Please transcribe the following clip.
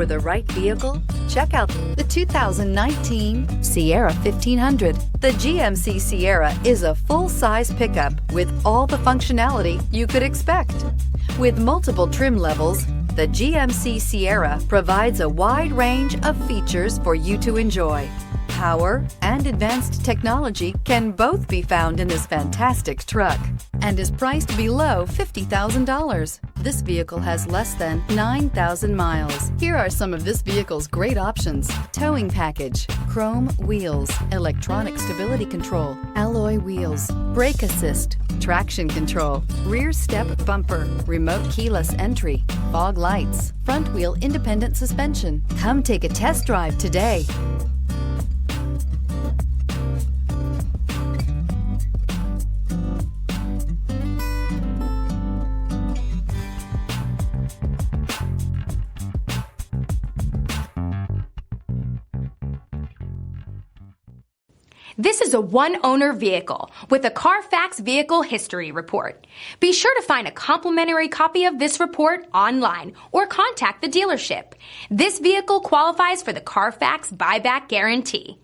For the right vehicle, check out the 2019 Sierra 1500. The GMC Sierra is a full-size pickup with all the functionality you could expect. With multiple trim levels, the GMC Sierra provides a wide range of features for you to enjoy. Power and advanced technology can both be found in this fantastic truck and is priced below $50,000. This vehicle has less than 9,000 miles. Here are some of this vehicle's great options: towing package, chrome wheels, electronic stability control, alloy wheels, brake assist, traction control, rear step bumper, remote keyless entry, fog lights, front wheel independent suspension. Come take a test drive today. This is a one-owner vehicle with a CARFAX Vehicle History Report. Be sure to find a complimentary copy of this report online or contact the dealership. This vehicle qualifies for the CARFAX Buyback Guarantee.